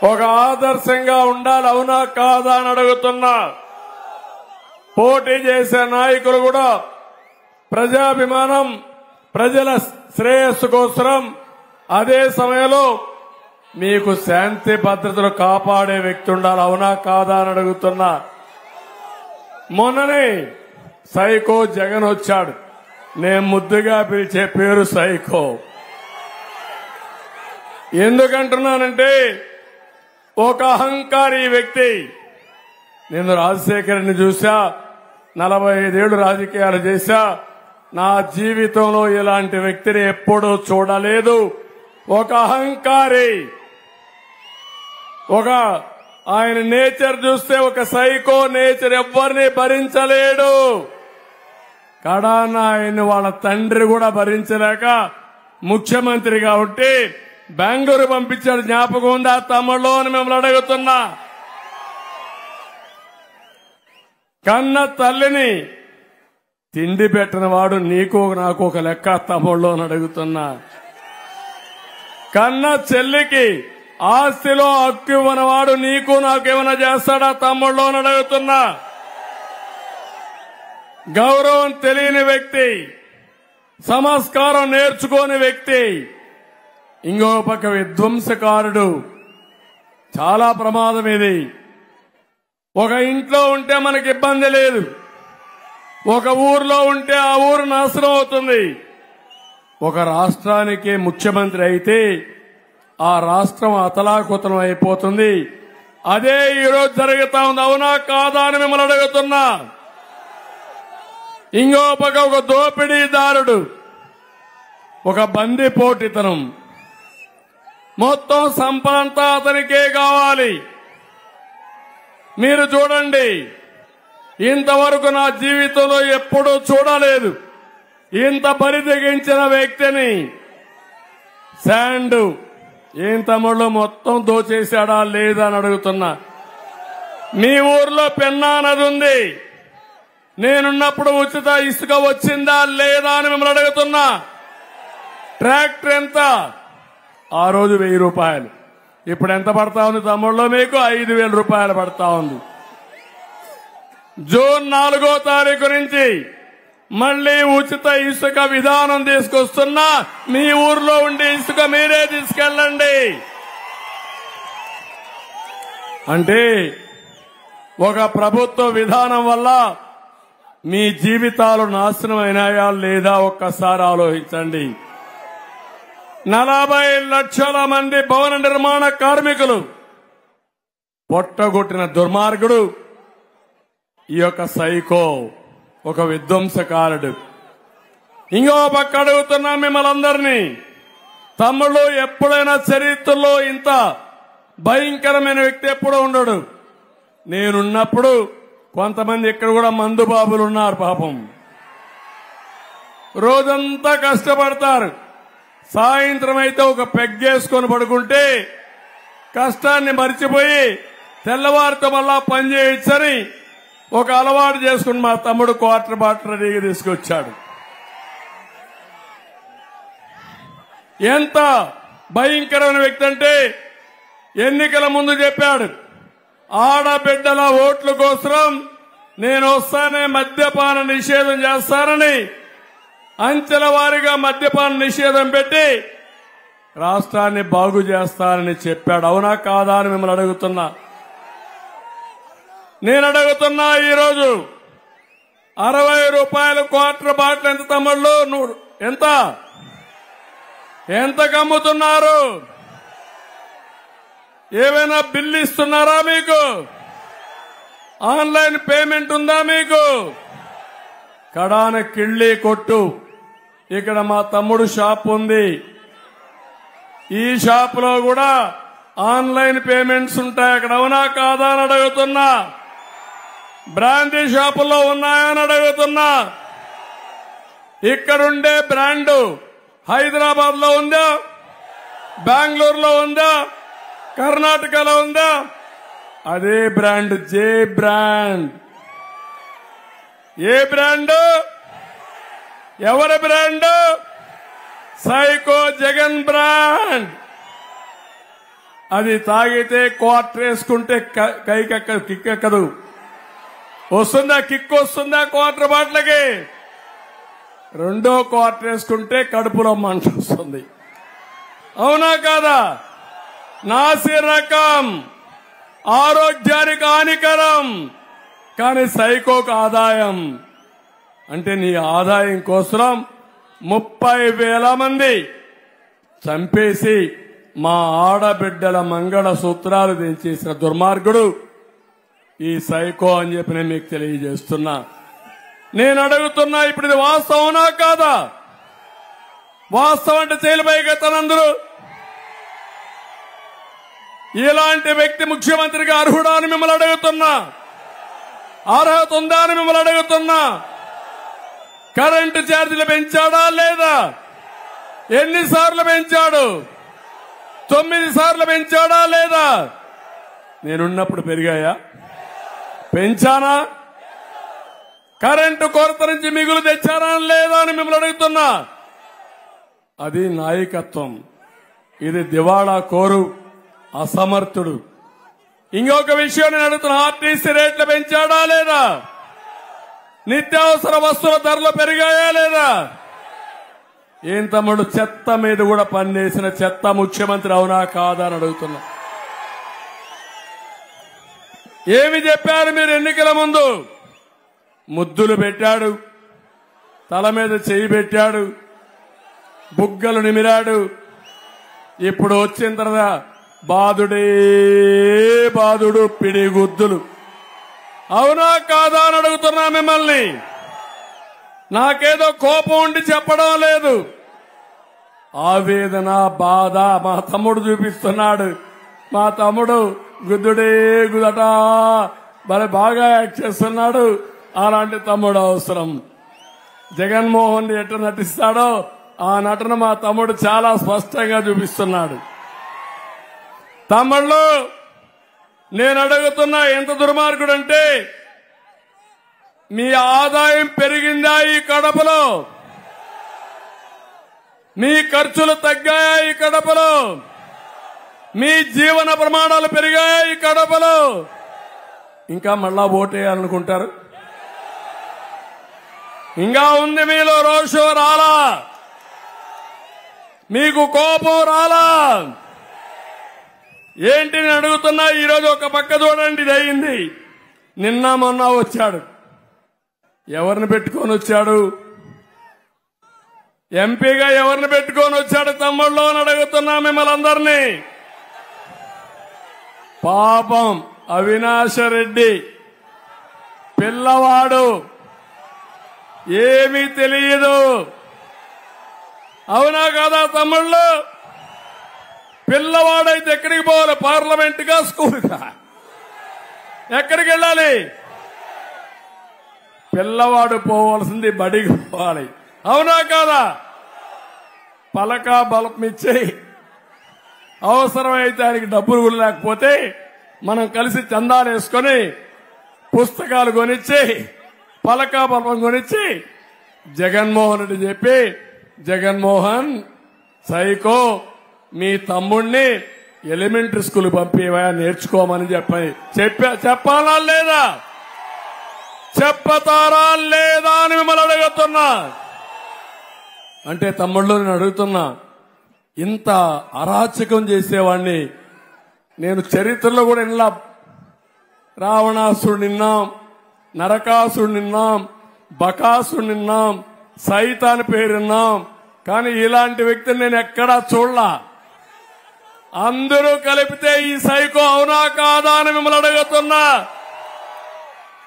ఒక ఆదర్శంగా ఉండాలి, అవునా కాదా అని అడుగుతున్నా. పోటీ చేసే నాయకులు కూడా ప్రజాభిమానం, ప్రజల శ్రేయస్సు కోసం, అదే సమయంలో మీకు శాంతి భద్రతలు కాపాడే వ్యక్తి ఉండాలి, అవునా కాదా అని అడుగుతున్నా. మొన్ననే సైకో జగన్ వచ్చాడు. నేను ముద్దుగా పిలిచే పేరు సైకో. ఎందుకంటున్నానంటే ఒక అహంకారి వ్యక్తి. నేను రాజశేఖర్ని చూసా, 45 ఏళ్లు రాజకీయాలు చేశా. నా జీవితంలో ఇలాంటి వ్యక్తిని ఎప్పుడూ చూడలేదు. ఒక అహంకారి, ఒక ఆయన నేచర్ చూస్తే ఒక సైకో నేచర్, ఎవ్వరిని భరించలేడు. కడాన ఆయన వాళ్ళ తండ్రి కూడా భరించలేక ముఖ్యమంత్రిగా ఉంటే బెంగళూరు పంపించాడు. జ్ఞాపకం ఉందా తమ్ముళ్ళు అని మిమ్మల్ని అడుగుతున్నా. కన్న తల్లిని తిండి పెట్టిన వాడు నీకు నాకు ఒక లెక్క తమ్ముళ్ళు అని అడుగుతున్నా. కన్న చెల్లికి ఆస్తిలో హక్కు ఇవ్వనవాడు నీకు నాకేమైనా చేస్తాడా తమ్ముళ్ళు అని అడుగుతున్నా. గౌరవం తెలియని వ్యక్తి, సంస్కారం నేర్చుకోని వ్యక్తి, ఇంకో పక్క విధ్వంసకారుడు. చాలా ప్రమాదం ఇది. ఒక ఇంట్లో ఉంటే మనకి ఇబ్బంది లేదు, ఒక ఊర్లో ఉంటే ఆ ఊరు నాశనం అవుతుంది. ఒక రాష్ట్రానికి ముఖ్యమంత్రి అయితే ఆ రాష్ట్రం అతలాకుతలం అయిపోతుంది. అదే ఈరోజు జరుగుతా ఉంది, అవునా కాదా అని మిమ్మల్ని అడుగుతున్నా. ఇంకో పక్క ఒక దోపిడీదారుడు, ఒక బందిపోటుతనం, మొత్తం సంపదంతా అతనికే కావాలి. మీరు చూడండి, ఇంతవరకు నా జీవితంలో ఎప్పుడూ చూడలేదు ఇంత బరి తెగించిన వ్యక్తిని. శాండ్ ఏం తమ్ముళ్ళు మొత్తం దోచేశాడా లేదా అని అడుగుతున్నా. మీ ఊర్లో పెన్నా నది ఉంది, నేనున్నప్పుడు ఉచిత ఇసుక వచ్చిందా లేదా అని మిమ్మల్ని అడుగుతున్నా. ట్రాక్టర్ ఎంత? ఆ రోజు 1000 రూపాయలు. ఇప్పుడు ఎంత పడతా ఉంది తమ్ముళ్ళు? మీకు 5000 రూపాయలు పడతా ఉంది. జూన్ 4వ తారీఖు నుంచి మళ్లీ ఉచిత ఇసుక విధానం తీసుకొస్తున్నా. మీ ఊర్లో ఉండే ఇసుక మీరే తీసుకెళ్ళండి. అంటే ఒక ప్రభుత్వ విధానం వల్ల మీ జీవితాలు నాశనం అయినాయా లేదా ఒక్కసారి ఆలోచించండి. 40 లక్షల మంది భవన నిర్మాణ కార్మికులు పొట్టగొట్టిన దుర్మార్గుడు ఈ యొక్క సైకో, ఒక విధ్వంసకారుడు. ఇంకో పక్క అడుగుతున్నా మిమ్మల్ని అందరినీ, తమ్ముళ్ళు ఎప్పుడైనా చరిత్రలో ఇంత భయంకరమైన వ్యక్తి ఎప్పుడూ ఉండడు. నేనున్నప్పుడు కొంతమంది ఇక్కడ కూడా మందు బాబులు ఉన్నారు. పాపం రోజంతా కష్టపడతారు, సాయంత్రం అయితే ఒక పెగ్గేసుకొని పడుకుంటే కష్టాన్ని మర్చిపోయి తెల్లవారితో మళ్ళా పని చేయొచ్చని ఒక అలవాటు చేసుకుని మా తమ్ముడు క్వార్టర్ బాటిల్ రెడీగా తీసుకొచ్చాడు. ఎంత భయంకరమైన వ్యక్తి అంటే ఎన్నికల ముందు చెప్పాడు, ఆడబిడ్డల ఓట్ల కోసం నేను వస్తానే మద్యపాన నిషేధం చేస్తానని అంచెల వారీగా మద్యపాన నిషేధం పెట్టి రాష్ట్రాన్ని బాగు చేస్తానని చెప్పాడు. అవునా కాదా అని మిమ్మల్ని అడుగుతున్నా. నేను అడుగుతున్నా, ఈరోజు 60 రూపాయలు క్వార్టర్ బాటిల్ ఎంత తమ్ముళ్ళు? ఎంత ఎంత కమ్ముతున్నారు? ఏమైనా బిల్లు ఇస్తున్నారా మీకు? ఆన్లైన్ పేమెంట్ ఉందా మీకు? కడాన కిళ్ళి కొట్టు. ఇక్కడ మా తమ్ముడు షాప్ ఉంది. ఈ షాప్ లో కూడా ఆన్లైన్ పేమెంట్స్ ఉంటాయి అక్కడ, అవునా కాదా అని అడుగుతున్నా. బ్రాండీ షాపుల్లో ఉన్నాయని అడుగుతున్నా. ఇక్కడుండే బ్రాండ్ హైదరాబాద్ లో ఉందా, బెంగళూరులో ఉందా, కర్ణాటకలో ఉందా? అదే బ్రాండ్ జే బ్రాండ్. ఏ బ్రాండ్? ఎవరి బ్రాండ్? Psycho Jagan brand. అది తాగితే క్వార్టర్ వేసుకుంటే కిక్కెక్కదు. వస్తుందా కిక్? వస్తుందా క్వార్టర్ బాట్లకి? రెండో క్వార్టర్ వేసుకుంటే కడుపులో మంట వస్తుంది. అవునా కాదా? నాసి రకం, ఆరోగ్యానికి హానికరం, కానీ సైకోకు ఆదాయం. అంటే నీ ఆదాయం కోసం 30,000 మంది చంపేసి మా ఆడబిడ్డల మంగళ సూత్రాలు తెంచేసిన దుర్మార్గుడు ఈ సైకో అని చెప్పి నేను మీకు తెలియజేస్తున్నా. నేను అడుగుతున్నా, ఇప్పుడు ఇది వాస్తవనా కాదా? వాస్తవం అంటే చేయలేకపోతానందరూ. ఇలాంటి వ్యక్తి ముఖ్యమంత్రిగా అర్హుడా అని మిమ్మల్ని అడుగుతున్నా. అర్హత ఉందా అని మిమ్మల్ని అడుగుతున్నా. కరెంటు ఛార్జీలు పెంచాడా లేదా? ఎన్నిసార్లు పెంచాడు? 9 సార్లు పెంచాడా లేదా? నేనున్నప్పుడు పెరిగాయా? పెంచానా? కరెంటు కొరత నుంచి మిగులు తెచ్చారా లేదా అని మిమ్మల్ని అడుగుతున్నా. అది నాయకత్వం. ఇది దివాళా కోరు, అసమర్థుడు. ఇంకొక విషయం నేను అడుగుతున్నా, ఆర్టీసీ రేట్లు పెంచాడా లేదా? నిత్యావసర వస్తువుల ధరలు పెరిగాయా లేదా? ఏం తమ్ముడు, చెత్త మీద కూడా పనిచేసిన చెత్త ముఖ్యమంత్రి అవునా కాదా అని అడుగుతున్నా. ఏమి చెప్పారు మీరు ఎన్నికల ముందు? ముద్దులు పెట్టాడు, తల మీద చెయ్యి పెట్టాడు, బుగ్గలు నిమిరాడు. ఇప్పుడు వచ్చిన తర్వాత బాదుడే బాదుడు, పిడిగుద్దులు. అవునా కాదా అని అడుగుతున్నా మిమ్మల్ని. నాకేదో కోపం ఉండి చెప్పడం లేదు. ఆవేదన, బాధ మా తమ్ముడు చూపిస్తున్నాడు. మా తమ్ముడు గుద్దుడే గుదట మరి బాగా యాక్ట్ చేస్తున్నాడు. అలాంటి తమ్ముడు అవసరం. జగన్మోహన్ రెడ్డి ఎట్లా నటిస్తాడో ఆ నటన మా తమ్ముడు చాలా స్పష్టంగా చూపిస్తున్నాడు. తమ్ముళ్ళు, నేను అడుగుతున్నా, ఎంత దుర్మార్గుడంటే, మీ ఆదాయం పెరిగిందా ఈ కడపలో? మీ ఖర్చులు తగ్గాయా ఈ కడపలో? మీ జీవన ప్రమాణాలు పెరిగాయా ఈ కడపలో? ఇంకా మళ్ళా ఓటేయాలనుకుంటారు? ఇంకా ఉంది మీలో రోషం రాలా? మీకు కోపం రాలా? ఏంటి నేను అడుగుతున్నా. ఈరోజు ఒక పక్క చూడండి, ఇది అయింది. నిన్న మొన్న వచ్చాడు. ఎవరిని పెట్టుకొని వచ్చాడు? ఎంపీగా ఎవరిని పెట్టుకొని వచ్చాడు తమ్ముళ్ళు అని అడుగుతున్నా మిమ్మల్ని అందరినీ. పాపం అవినాష్ రెడ్డి పిల్లవాడు, ఏమీ తెలియదు. అవునా కాదా తమ్ముళ్ళు? పిల్లవాడైతే ఎక్కడికి పోవాలి? పార్లమెంట్ గా, స్కూల్ గా? ఎక్కడికి వెళ్ళాలి? పిల్లవాడు పోవాల్సింది బడికి పోవాలి. అవునా కాదా? పలక బలం ఇచ్చి, అవసరమైతే ఆయనకి డబ్బులు కూడా లేకపోతే మనం కలిసి చందాలు వేసుకొని పుస్తకాలు కొనిచ్చి, పలక బలం కొనిచ్చి జగన్మోహన్ రెడ్డి చెప్పి, జగన్మోహన్ సైకో మీ తమ్ముణ్ణి ఎలిమెంటరీ స్కూల్ పంపివా, నేర్చుకోమని చెప్పాలా లేదా? చెప్పతారా లేదా అని మిమ్మల్ని అడుగుతున్నా. అంటే తమ్ముళ్ళు, నేను అడుగుతున్నా, ఇంత అరాచకం చేసేవాడిని నేను చరిత్రలో కూడా ఇలా రావణాసుడు నిన్నాం, నరకాసుడు నిన్నాం, బకాసుడు నిన్నాం, సైతాన్ పేరున్నాం. కానీ ఇలాంటి వ్యక్తిని నేను ఎక్కడా చూడలా. అందరూ కలిపితే ఈ సైకో అవునా కాదా అని మిమ్మల్ని అడుగుతున్నా.